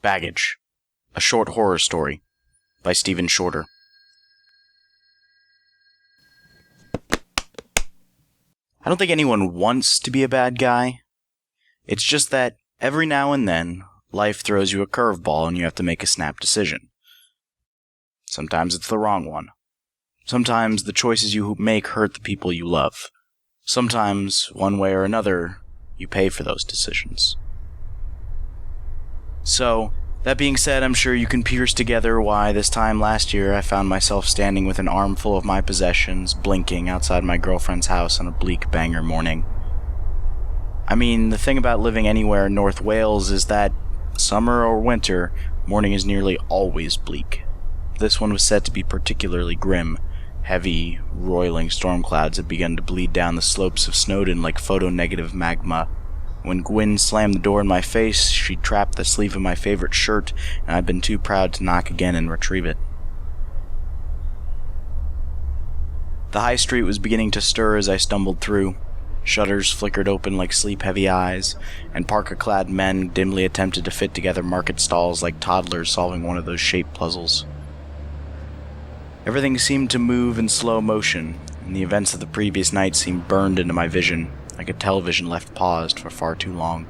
Baggage, a short horror story by Stephen Shorter. I don't think anyone wants to be a bad guy. It's just that every now and then, life throws you a curveball and you have to make a snap decision. Sometimes it's the wrong one. Sometimes the choices you make hurt the people you love. Sometimes, one way or another, you pay for those decisions. So, that being said, I'm sure you can piece together why this time last year I found myself standing with an armful of my possessions, blinking outside my girlfriend's house on a bleak Bangor morning. I mean, the thing about living anywhere in North Wales is that, summer or winter, morning is nearly always bleak. This one was said to be particularly grim. Heavy, roiling storm clouds had begun to bleed down the slopes of Snowdon like photonegative magma. When Gwyn slammed the door in my face, she'd trapped the sleeve of my favorite shirt, and I'd been too proud to knock again and retrieve it. The high street was beginning to stir as I stumbled through. Shutters flickered open like sleep-heavy eyes, and parka-clad men dimly attempted to fit together market stalls like toddlers solving one of those shape puzzles. Everything seemed to move in slow motion, and the events of the previous night seemed burned into my vision, like a television left paused for far too long.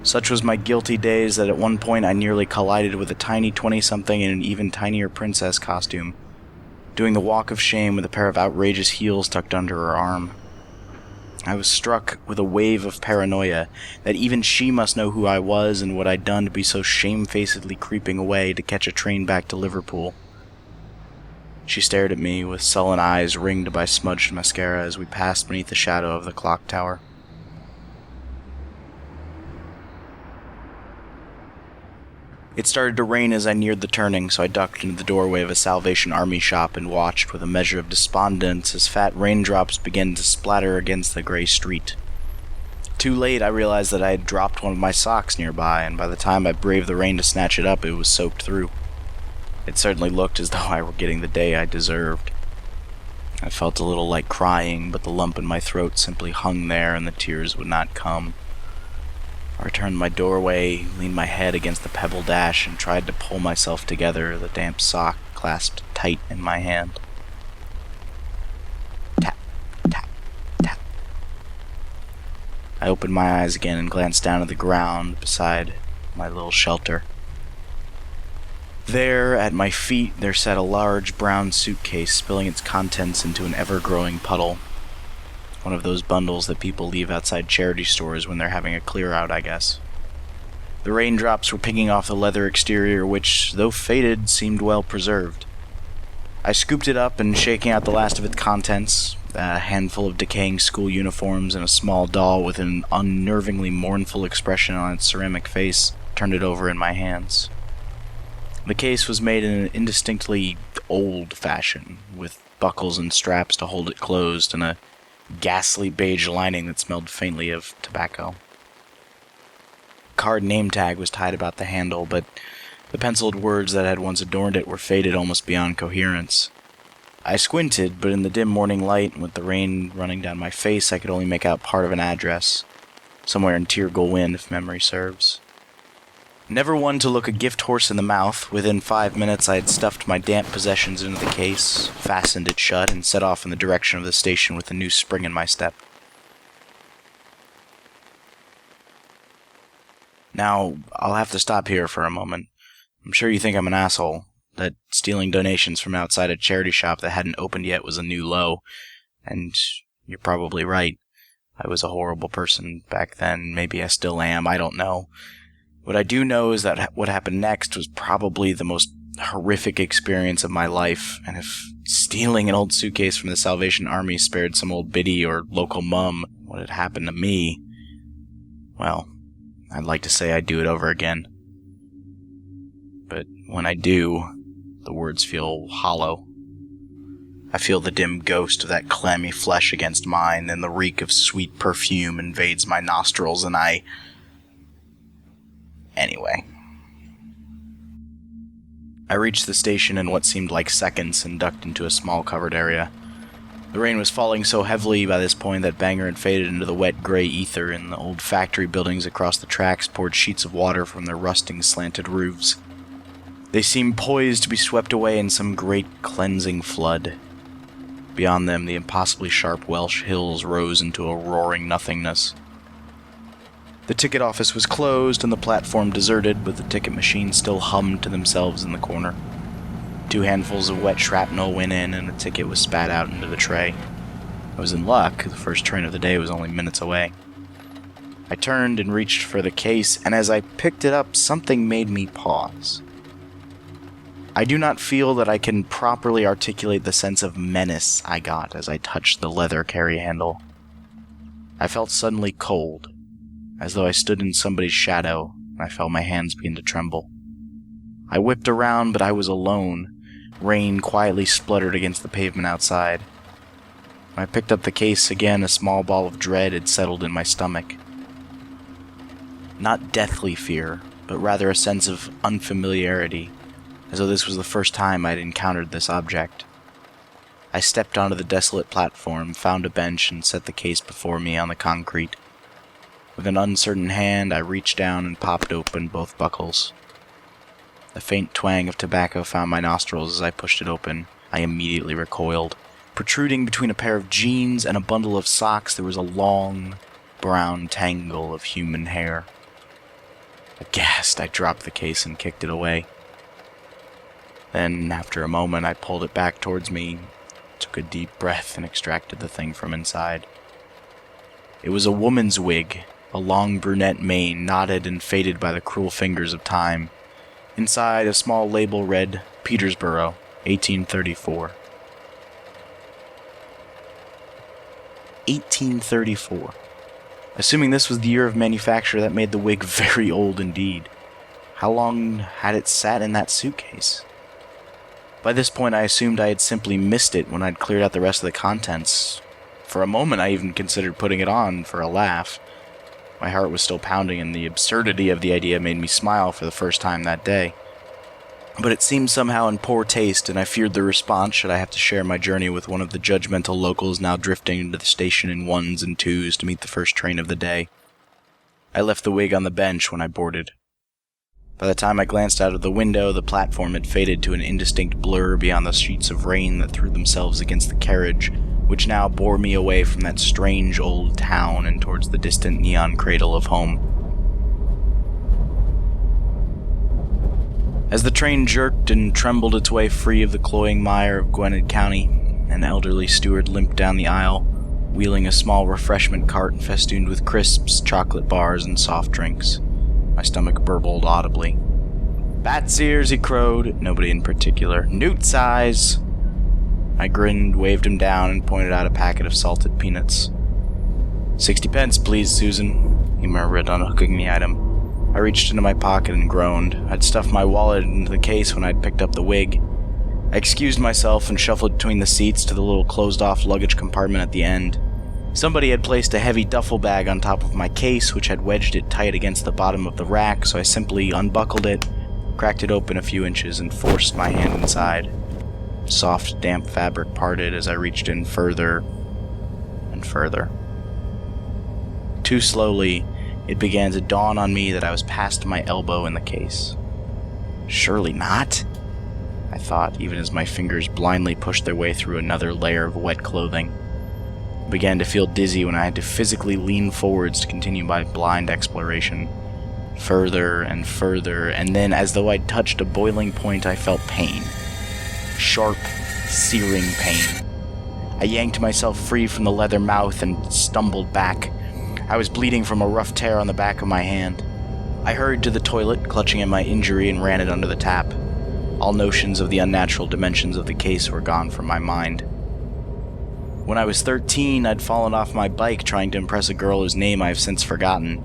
Such was my guilty daze that at one point I nearly collided with a tiny 20-something in an even tinier princess costume, doing the walk of shame with a pair of outrageous heels tucked under her arm. I was struck with a wave of paranoia that even she must know who I was and what I'd done to be so shamefacedly creeping away to catch a train back to Liverpool. She stared at me with sullen eyes ringed by smudged mascara as we passed beneath the shadow of the clock tower. It started to rain as I neared the turning, so I ducked into the doorway of a Salvation Army shop and watched with a measure of despondence as fat raindrops began to splatter against the gray street. Too late, I realized that I had dropped one of my socks nearby, and by the time I braved the rain to snatch it up, it was soaked through. It certainly looked as though I were getting the day I deserved. I felt a little like crying, but the lump in my throat simply hung there and the tears would not come. I returned to my doorway, leaned my head against the pebble dash, and tried to pull myself together, the damp sock clasped tight in my hand. Tap, tap, tap. I opened my eyes again and glanced down at the ground beside my little shelter. There, at my feet, there sat a large brown suitcase spilling its contents into an ever-growing puddle. One of those bundles that people leave outside charity stores when they're having a clear-out, I guess. The raindrops were picking off the leather exterior, which, though faded, seemed well preserved. I scooped it up and, shaking out the last of its contents, a handful of decaying school uniforms and a small doll with an unnervingly mournful expression on its ceramic face, turned it over in my hands. The case was made in an indistinctly old fashion, with buckles and straps to hold it closed and a ghastly beige lining that smelled faintly of tobacco. A card name tag was tied about the handle, but the penciled words that had once adorned it were faded almost beyond coherence. I squinted, but in the dim morning light and with the rain running down my face, I could only make out part of an address, somewhere in Tir Gulwyn, if memory serves. Never one to look a gift horse in the mouth, within 5 minutes I had stuffed my damp possessions into the case, fastened it shut, and set off in the direction of the station with a new spring in my step. Now, I'll have to stop here for a moment. I'm sure you think I'm an asshole, that stealing donations from outside a charity shop that hadn't opened yet was a new low, and you're probably right. I was a horrible person back then, maybe I still am, I don't know. What I do know is that what happened next was probably the most horrific experience of my life, and if stealing an old suitcase from the Salvation Army spared some old biddy or local mum what had happened to me, well, I'd like to say I'd do it over again. But when I do, the words feel hollow. I feel the dim ghost of that clammy flesh against mine, and the reek of sweet perfume invades my nostrils, and Anyway. I reached the station in what seemed like seconds and ducked into a small covered area. The rain was falling so heavily by this point that Banger had faded into the wet gray ether, and the old factory buildings across the tracks poured sheets of water from their rusting, slanted roofs. They seemed poised to be swept away in some great cleansing flood. Beyond them, the impossibly sharp Welsh hills rose into a roaring nothingness. The ticket office was closed and the platform deserted, but the ticket machines still hummed to themselves in the corner. 2 handfuls of wet shrapnel went in and a ticket was spat out into the tray. I was in luck, the first train of the day was only minutes away. I turned and reached for the case, and as I picked it up, something made me pause. I do not feel that I can properly articulate the sense of menace I got as I touched the leather carry handle. I felt suddenly cold, as though I stood in somebody's shadow, and I felt my hands begin to tremble. I whipped around, but I was alone. Rain quietly spluttered against the pavement outside. When I picked up the case again, a small ball of dread had settled in my stomach. Not deathly fear, but rather a sense of unfamiliarity, as though this was the first time I'd encountered this object. I stepped onto the desolate platform, found a bench, and set the case before me on the concrete. With an uncertain hand, I reached down and popped open both buckles. The faint twang of tobacco found my nostrils as I pushed it open. I immediately recoiled. Protruding between a pair of jeans and a bundle of socks, there was a long, brown tangle of human hair. Aghast, I dropped the case and kicked it away. Then, after a moment, I pulled it back towards me, took a deep breath, and extracted the thing from inside. It was a woman's wig, a long brunette mane knotted and faded by the cruel fingers of time. Inside, a small label read, Petersboro, 1834. 1834. Assuming this was the year of manufacture, that made the wig very old indeed. How long had it sat in that suitcase? By this point, I assumed I had simply missed it when I'd cleared out the rest of the contents. For a moment, I even considered putting it on for a laugh. My heart was still pounding, and the absurdity of the idea made me smile for the first time that day. But it seemed somehow in poor taste, and I feared the response should I have to share my journey with one of the judgmental locals now drifting into the station in 1s and 2s to meet the first train of the day. I left the wig on the bench when I boarded. By the time I glanced out of the window, the platform had faded to an indistinct blur beyond the sheets of rain that threw themselves against the carriage, which now bore me away from that strange old town and towards the distant neon cradle of home. As the train jerked and trembled its way free of the cloying mire of Gwinnett County, an elderly steward limped down the aisle, wheeling a small refreshment cart festooned with crisps, chocolate bars, and soft drinks. My stomach burbled audibly. "Bat's ears," he crowed, nobody in particular. "Newt size." I grinned, waved him down, and pointed out a packet of salted peanuts. 60 pence, please, Susan," he murmured, unhooking the item. I reached into my pocket and groaned. I'd stuffed my wallet into the case when I'd picked up the wig. I excused myself and shuffled between the seats to the little closed-off luggage compartment at the end. Somebody had placed a heavy duffel bag on top of my case, which had wedged it tight against the bottom of the rack, so I simply unbuckled it, cracked it open a few inches, and forced my hand inside. Soft, damp fabric parted as I reached in further and further. Too slowly, it began to dawn on me that I was past my elbow in the case. Surely not, I thought, even as my fingers blindly pushed their way through another layer of wet clothing. I began to feel dizzy when I had to physically lean forwards to continue my blind exploration. Further and further, and then, as though I'd touched a boiling point, I felt pain. Sharp, searing pain. I yanked myself free from the leather mouth and stumbled back. I was bleeding from a rough tear on the back of my hand. I hurried to the toilet, clutching at my injury, and ran it under the tap. All notions of the unnatural dimensions of the case were gone from my mind. When I was 13, I'd fallen off my bike trying to impress a girl whose name I have since forgotten.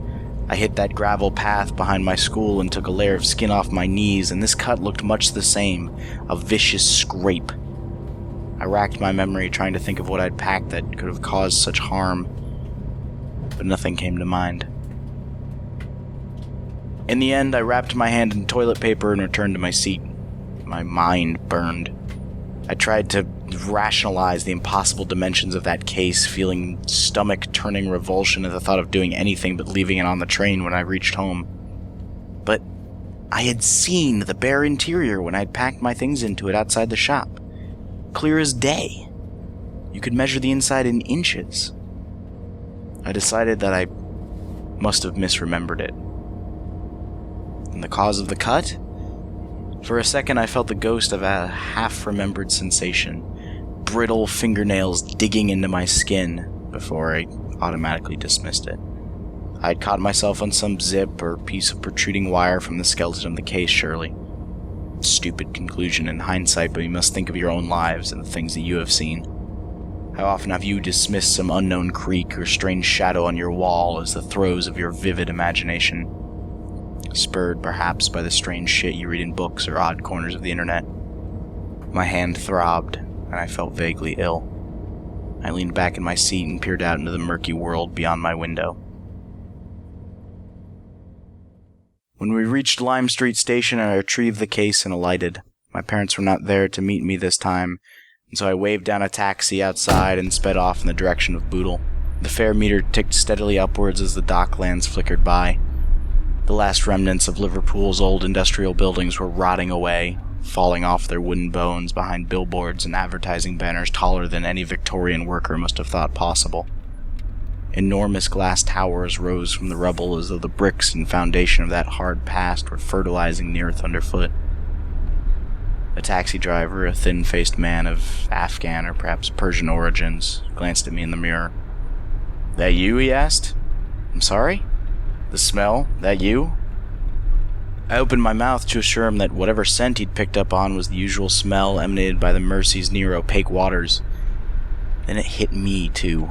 I hit that gravel path behind my school and took a layer of skin off my knees, and this cut looked much the same, a vicious scrape. I racked my memory trying to think of what I'd packed that could have caused such harm, but nothing came to mind. In the end, I wrapped my hand in toilet paper and returned to my seat. My mind burned. I tried to rationalize the impossible dimensions of that case, feeling stomach-turning revulsion at the thought of doing anything but leaving it on the train when I reached home. But I had seen the bare interior when I'd packed my things into it outside the shop. Clear as day. You could measure the inside in inches. I decided that I must have misremembered it. And the cause of the cut? For a second I felt the ghost of a half-remembered sensation. Brittle fingernails digging into my skin before I automatically dismissed it. I had caught myself on some zip or piece of protruding wire from the skeleton of the case, surely. Stupid conclusion in hindsight, but you must think of your own lives and the things that you have seen. How often have you dismissed some unknown creak or strange shadow on your wall as the throes of your vivid imagination, spurred perhaps by the strange shit you read in books or odd corners of the internet? My hand throbbed, and I felt vaguely ill. I leaned back in my seat and peered out into the murky world beyond my window. When we reached Lime Street Station, I retrieved the case and alighted. My parents were not there to meet me this time, and so I waved down a taxi outside and sped off in the direction of Bootle. The fare meter ticked steadily upwards as the docklands flickered by. The last remnants of Liverpool's old industrial buildings were rotting away, falling off their wooden bones behind billboards and advertising banners taller than any Victorian worker must have thought possible. Enormous glass towers rose from the rubble as though the bricks and foundation of that hard past were fertilizing the earth underfoot. A taxi driver, a thin-faced man of Afghan or perhaps Persian origins, glanced at me in the mirror. "That you?" he asked. "I'm sorry? The smell? That you?" I opened my mouth to assure him that whatever scent he'd picked up on was the usual smell emanated by the Mersey's near opaque waters. Then it hit me, too.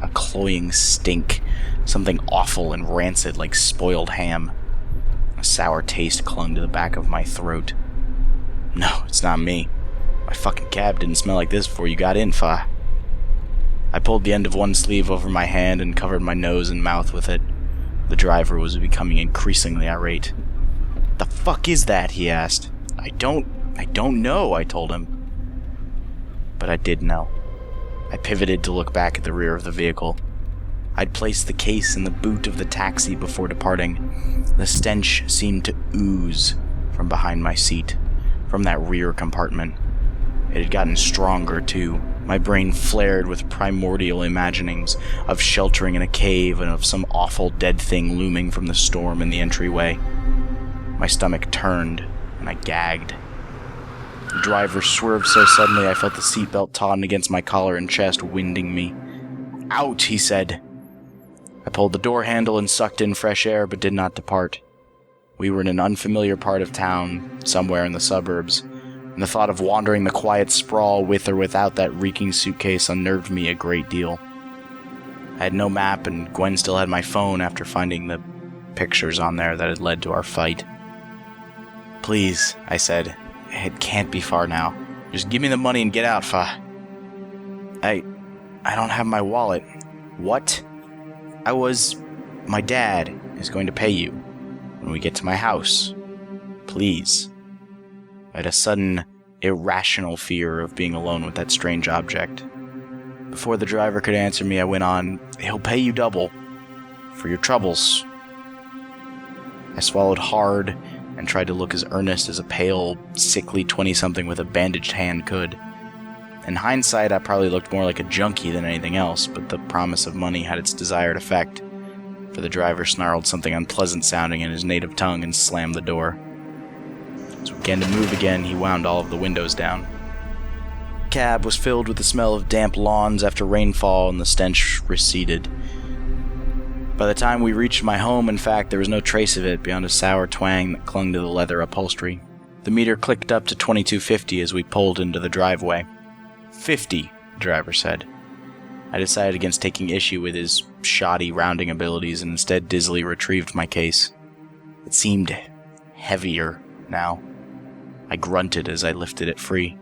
A cloying stink, something awful and rancid like spoiled ham. A sour taste clung to the back of my throat. No, it's not me. My fucking cab didn't smell like this before you got in, Fa. I pulled the end of one sleeve over my hand and covered my nose and mouth with it. The driver was becoming increasingly irate. "The fuck is that?" he asked. I don't know," I told him. But I did know. I pivoted to look back at the rear of the vehicle. I'd placed the case in the boot of the taxi before departing. The stench seemed to ooze from behind my seat, from that rear compartment. It had gotten stronger, too. My brain flared with primordial imaginings of sheltering in a cave and of some awful dead thing looming from the storm in the entryway. My stomach turned, and I gagged. The driver swerved so suddenly I felt the seatbelt tauten against my collar and chest, winding me. "Out," he said. I pulled the door handle and sucked in fresh air, but did not depart. We were in an unfamiliar part of town, somewhere in the suburbs, and the thought of wandering the quiet sprawl with or without that reeking suitcase unnerved me a great deal. I had no map, and Gwen still had my phone after finding the pictures on there that had led to our fight. "Please," I said. "It can't be far now. Just give me the money and get out, Fa." I don't have my wallet." "What?" My dad is going to pay you when we get to my house. Please." I had a sudden, irrational fear of being alone with that strange object. Before the driver could answer me, I went on, "He'll pay you double. For your troubles." I swallowed hard and tried to look as earnest as a pale, sickly 20-something with a bandaged hand could. In hindsight, I probably looked more like a junkie than anything else, but the promise of money had its desired effect, for the driver snarled something unpleasant-sounding in his native tongue and slammed the door. As we began to move again, he wound all of the windows down. The cab was filled with the smell of damp lawns after rainfall, and the stench receded. By the time we reached my home, in fact, there was no trace of it beyond a sour twang that clung to the leather upholstery. The meter clicked up to $22.50 as we pulled into the driveway. "50, the driver said. I decided against taking issue with his shoddy rounding abilities and instead dizzily retrieved my case. It seemed heavier now. I grunted as I lifted it free.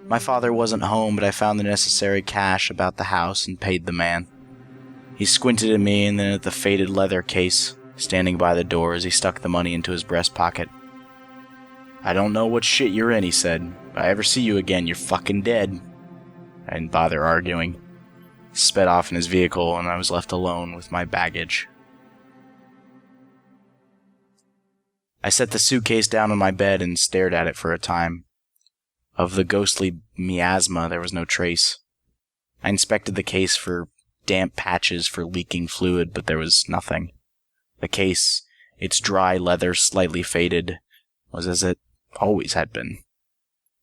My father wasn't home, but I found the necessary cash about the house and paid the man. He squinted at me and then at the faded leather case, standing by the door as he stuck the money into his breast pocket. "I don't know what shit you're in," he said, If I ever see you again, you're fucking dead. I didn't bother arguing. He sped off in his vehicle, and I was left alone with my baggage. I set the suitcase down on my bed and stared at it for a time. Of the ghostly miasma, there was no trace. I inspected the case for damp patches for leaking fluid, but there was nothing. The case, its dry leather slightly faded, was as it always had been.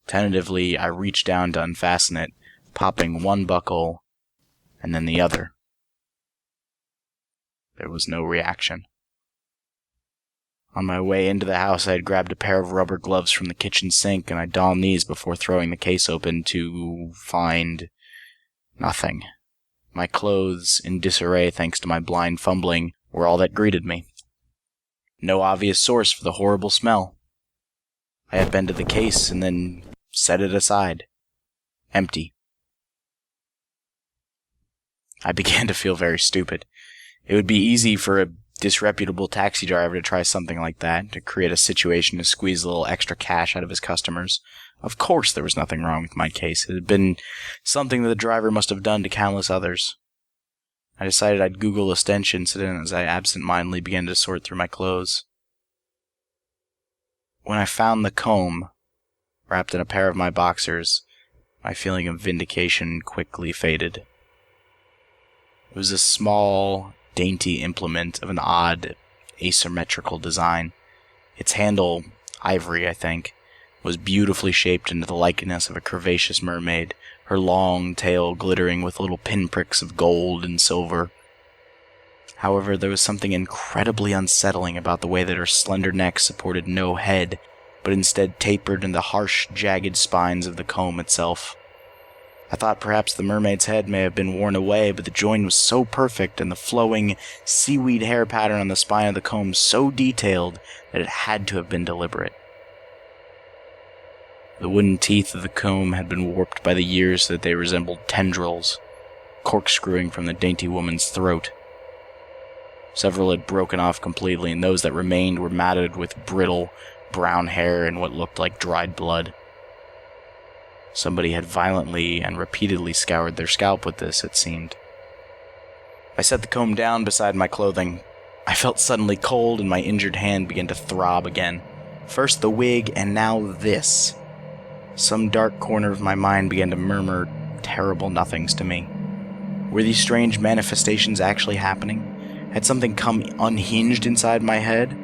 Tentatively, I reached down to unfasten it, popping one buckle and then the other. There was no reaction. On my way into the house, I had grabbed a pair of rubber gloves from the kitchen sink, and I donned these before throwing the case open to find nothing. My clothes, in disarray thanks to my blind fumbling, were all that greeted me. No obvious source for the horrible smell. I had been to the case and then set it aside. Empty. I began to feel very stupid. It would be easy for a disreputable taxi driver to try something like that, to create a situation to squeeze a little extra cash out of his customers. Of course there was nothing wrong with my case. It had been something that the driver must have done to countless others. I decided I'd Google a stench incident as I absent-mindedly began to sort through my clothes. When I found the comb, wrapped in a pair of my boxers, my feeling of vindication quickly faded. It was a small, dainty implement of an odd, asymmetrical design. Its handle, ivory I think, was beautifully shaped into the likeness of a curvaceous mermaid, her long tail glittering with little pinpricks of gold and silver. However, there was something incredibly unsettling about the way that her slender neck supported no head, but instead tapered in the harsh, jagged spines of the comb itself. I thought perhaps the mermaid's head may have been worn away, but the join was so perfect and the flowing, seaweed hair pattern on the spine of the comb so detailed that it had to have been deliberate. The wooden teeth of the comb had been warped by the years so that they resembled tendrils, corkscrewing from the dainty woman's throat. Several had broken off completely, and those that remained were matted with brittle, brown hair and what looked like dried blood. Somebody had violently and repeatedly scoured their scalp with this, it seemed. I set the comb down beside my clothing. I felt suddenly cold, and my injured hand began to throb again. First the wig, and now this. Some dark corner of my mind began to murmur terrible nothings to me. Were these strange manifestations actually happening? Had something come unhinged inside my head?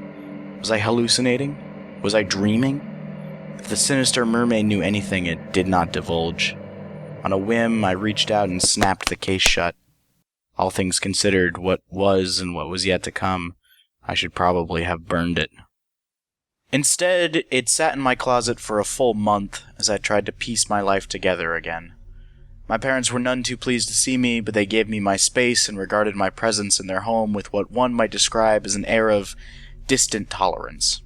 Was I hallucinating? Was I dreaming? If the sinister mermaid knew anything, it did not divulge. On a whim, I reached out and snapped the case shut. All things considered, what was and what was yet to come, I should probably have burned it. Instead, it sat in my closet for a full month as I tried to piece my life together again. My parents were none too pleased to see me, but they gave me my space and regarded my presence in their home with what one might describe as an air of distant tolerance.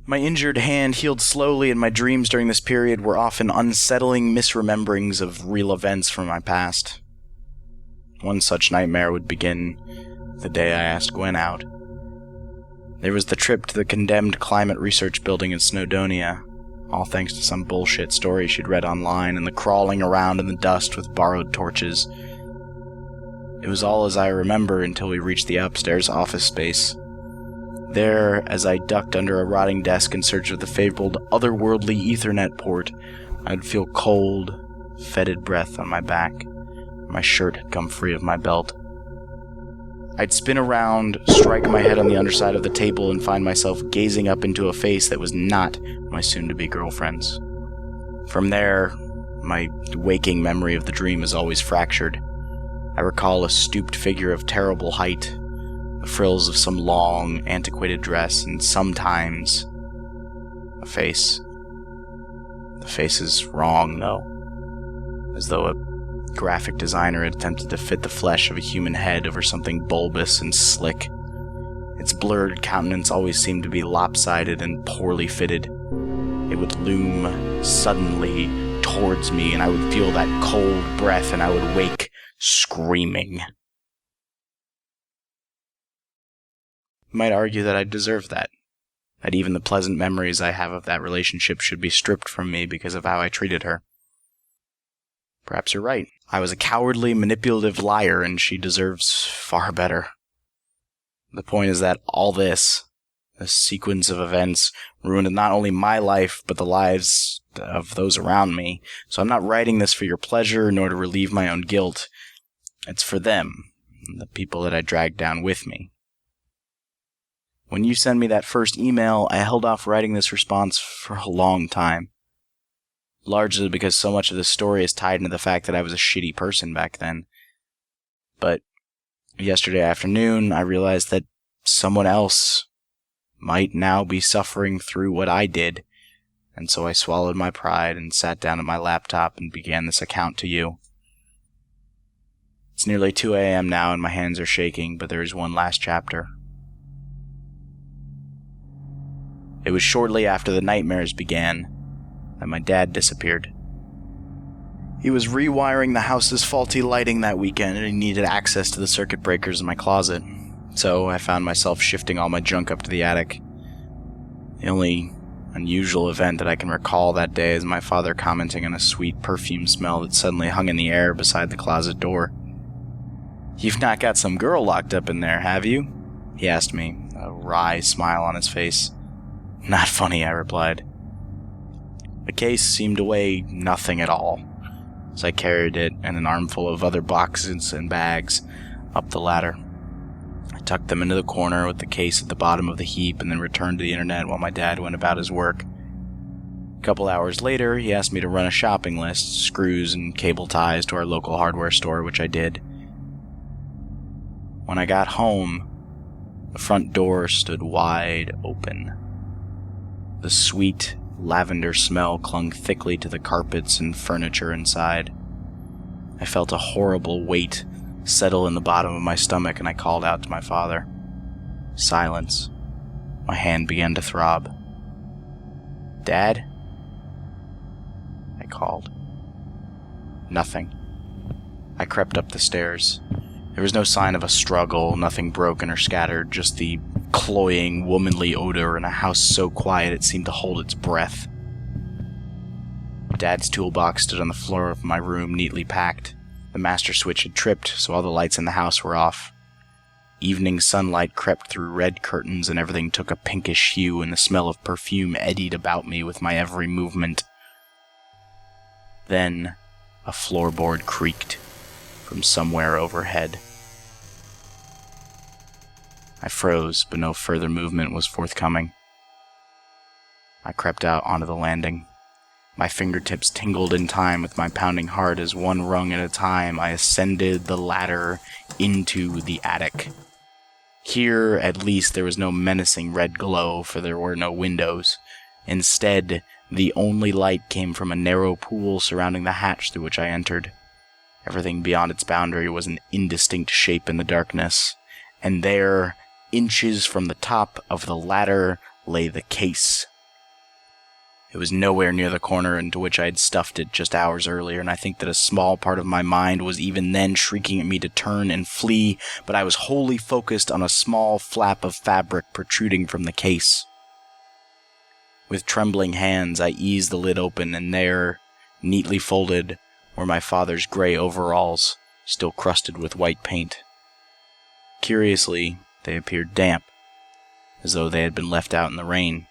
My injured hand healed slowly, and my dreams during this period were often unsettling misrememberings of real events from my past. One such nightmare would begin the day I asked Gwen out. There was the trip to the condemned climate research building in Snowdonia, all thanks to some bullshit story she'd read online, and the crawling around in the dust with borrowed torches. It was all as I remember until we reached the upstairs office space. There, as I ducked under a rotting desk in search of the fabled otherworldly Ethernet port, I'd feel cold, fetid breath on my back. My shirt had come free of my belt. I'd spin around, strike my head on the underside of the table, and find myself gazing up into a face that was not my soon-to-be girlfriend's. From there, my waking memory of the dream is always fractured. I recall a stooped figure of terrible height, the frills of some long, antiquated dress, and sometimes a face. The face is wrong, though, as though a graphic designer had attempted to fit the flesh of a human head over something bulbous and slick. Its blurred countenance always seemed to be lopsided and poorly fitted. It would loom suddenly towards me, and I would feel that cold breath, and I would wake screaming. You might argue that I deserved that. that even the pleasant memories I have of that relationship should be stripped from me because of how I treated her. Perhaps you're right. I was a cowardly, manipulative liar, and she deserves far better. The point is that all this sequence of events, ruined not only my life, but the lives of those around me. So I'm not writing this for your pleasure, nor to relieve my own guilt. It's for them, the people that I dragged down with me. When you sent me that first email, I held off writing this response for a long time. Largely because so much of the story is tied into the fact that I was a shitty person back then. But yesterday afternoon, I realized that someone else might now be suffering through what I did, and so I swallowed my pride and sat down at my laptop and began this account to you. It's nearly 2 a.m. now and my hands are shaking, but there is one last chapter. It was shortly after the nightmares began that my dad disappeared. He was rewiring the house's faulty lighting that weekend, and he needed access to the circuit breakers in my closet. So I found myself shifting all my junk up to the attic. The only unusual event that I can recall that day is my father commenting on a sweet perfume smell that suddenly hung in the air beside the closet door. "You've not got some girl locked up in there, have you?" he asked me, a wry smile on his face. "Not funny," I replied. The case seemed to weigh nothing at all, as I carried it and an armful of other boxes and bags up the ladder. I tucked them into the corner with the case at the bottom of the heap and then returned to the internet while my dad went about his work. A couple hours later, he asked me to run a shopping list, screws and cable ties to our local hardware store, which I did. When I got home, the front door stood wide open. The sweet lavender smell clung thickly to the carpets and furniture inside. I felt a horrible weight settle in the bottom of my stomach, and I called out to my father. Silence. My hand began to throb. "Dad?" I called. Nothing. I crept up the stairs. There was no sign of a struggle, nothing broken or scattered, just the cloying, womanly odor in a house so quiet it seemed to hold its breath. Dad's toolbox stood on the floor of my room, neatly packed. The master switch had tripped, so all the lights in the house were off. Evening sunlight crept through red curtains, and everything took a pinkish hue, and the smell of perfume eddied about me with my every movement. Then a floorboard creaked from somewhere overhead. I froze, but no further movement was forthcoming. I crept out onto the landing. My fingertips tingled in time with my pounding heart as one rung at a time I ascended the ladder into the attic. Here, at least, there was no menacing red glow, for there were no windows. Instead, the only light came from a narrow pool surrounding the hatch through which I entered. Everything beyond its boundary was an indistinct shape in the darkness, and there, inches from the top of the ladder, lay the case. It was nowhere near the corner into which I had stuffed it just hours earlier, and I think that a small part of my mind was even then shrieking at me to turn and flee, but I was wholly focused on a small flap of fabric protruding from the case. With trembling hands, I eased the lid open, and there, neatly folded, were my father's gray overalls, still crusted with white paint. Curiously, they appeared damp, as though they had been left out in the rain,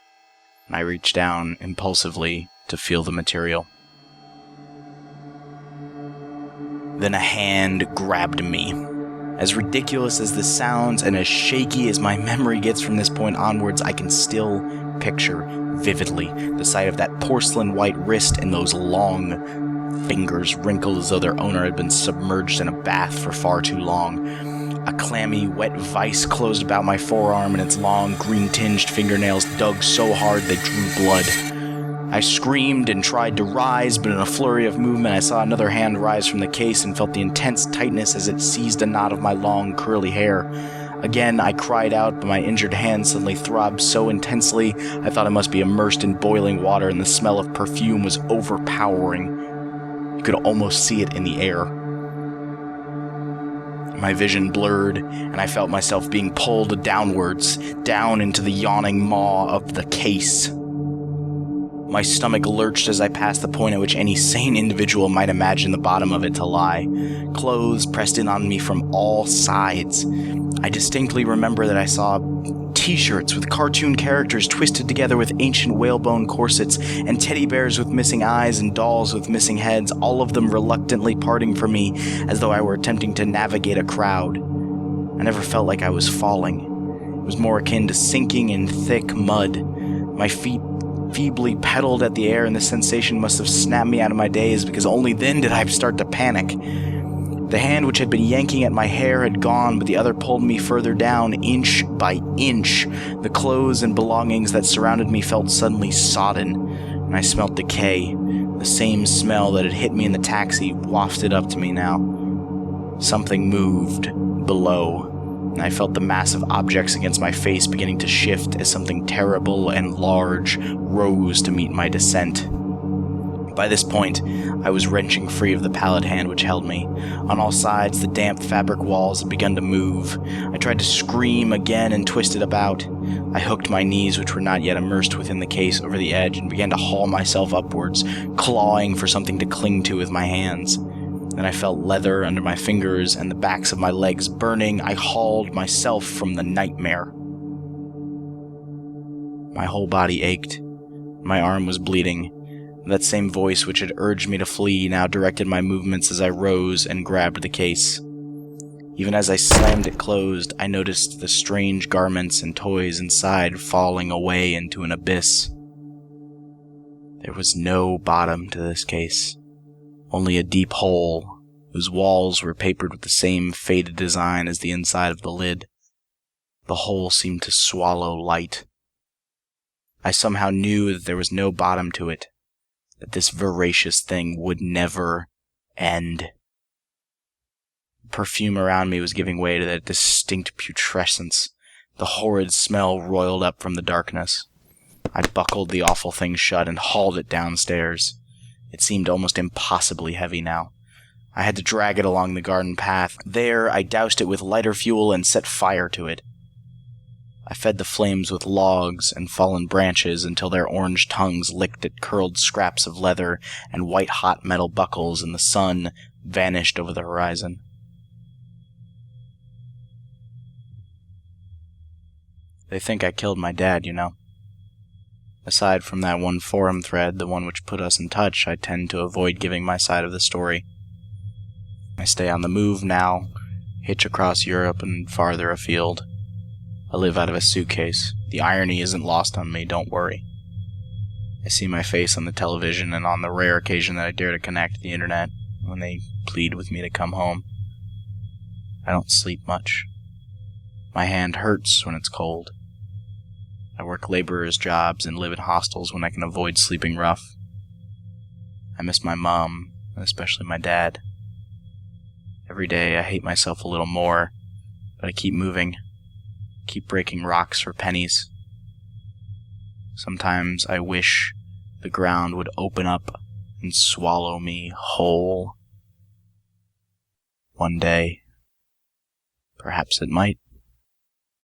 and I reached down impulsively to feel the material. Then a hand grabbed me. As ridiculous as this sounds, and as shaky as my memory gets from this point onwards, I can still picture vividly the sight of that porcelain white wrist and those long fingers wrinkled as though their owner had been submerged in a bath for far too long. A clammy, wet vice closed about my forearm, and its long, green-tinged fingernails dug so hard they drew blood. I screamed and tried to rise, but in a flurry of movement I saw another hand rise from the case and felt the intense tightness as it seized a knot of my long, curly hair. Again, I cried out, but my injured hand suddenly throbbed so intensely I thought I must be immersed in boiling water, and the smell of perfume was overpowering. You could almost see it in the air. My vision blurred, and I felt myself being pulled downwards, down into the yawning maw of the case. My stomach lurched as I passed the point at which any sane individual might imagine the bottom of it to lie. Clothes pressed in on me from all sides. I distinctly remember that I saw t-shirts with cartoon characters twisted together with ancient whalebone corsets, and teddy bears with missing eyes and dolls with missing heads, all of them reluctantly parting from me as though I were attempting to navigate a crowd. I never felt like I was falling. It was more akin to sinking in thick mud. My feet feebly pedaled at the air, and the sensation must have snapped me out of my daze, because only then did I start to panic. The hand which had been yanking at my hair had gone, but the other pulled me further down, inch by inch. The clothes and belongings that surrounded me felt suddenly sodden, and I smelt decay. The same smell that had hit me in the taxi wafted up to me now. Something moved below, and I felt the massive objects against my face beginning to shift as something terrible and large rose to meet my descent. By this point, I was wrenching free of the pallid hand which held me. On all sides, the damp fabric walls had begun to move. I tried to scream again and twisted about. I hooked my knees, which were not yet immersed within the case, over the edge and began to haul myself upwards, clawing for something to cling to with my hands. Then I felt leather under my fingers and the backs of my legs burning. I hauled myself from the nightmare. My whole body ached. My arm was bleeding. That same voice which had urged me to flee now directed my movements as I rose and grabbed the case. Even as I slammed it closed, I noticed the strange garments and toys inside falling away into an abyss. There was no bottom to this case, only a deep hole whose walls were papered with the same faded design as the inside of the lid. The hole seemed to swallow light. I somehow knew that there was no bottom to it, that this voracious thing would never end. The perfume around me was giving way to that distinct putrescence. The horrid smell roiled up from the darkness. I buckled the awful thing shut and hauled it downstairs. It seemed almost impossibly heavy now. I had to drag it along the garden path. There, I doused it with lighter fuel and set fire to it. I fed the flames with logs and fallen branches until their orange tongues licked at curled scraps of leather and white-hot metal buckles, and the sun vanished over the horizon. They think I killed my dad, you know. Aside from that one forum thread, the one which put us in touch, I tend to avoid giving my side of the story. I stay on the move now, hitch across Europe and farther afield. I live out of a suitcase. The irony isn't lost on me, don't worry. I see my face on the television, and on the rare occasion that I dare to connect to the internet, when they plead with me to come home. I don't sleep much. My hand hurts when it's cold. I work laborers' jobs and live in hostels when I can avoid sleeping rough. I miss my mom, and especially my dad. Every day I hate myself a little more, but I keep moving. Keep breaking rocks for pennies. Sometimes I wish the ground would open up and swallow me whole. One day, perhaps it might.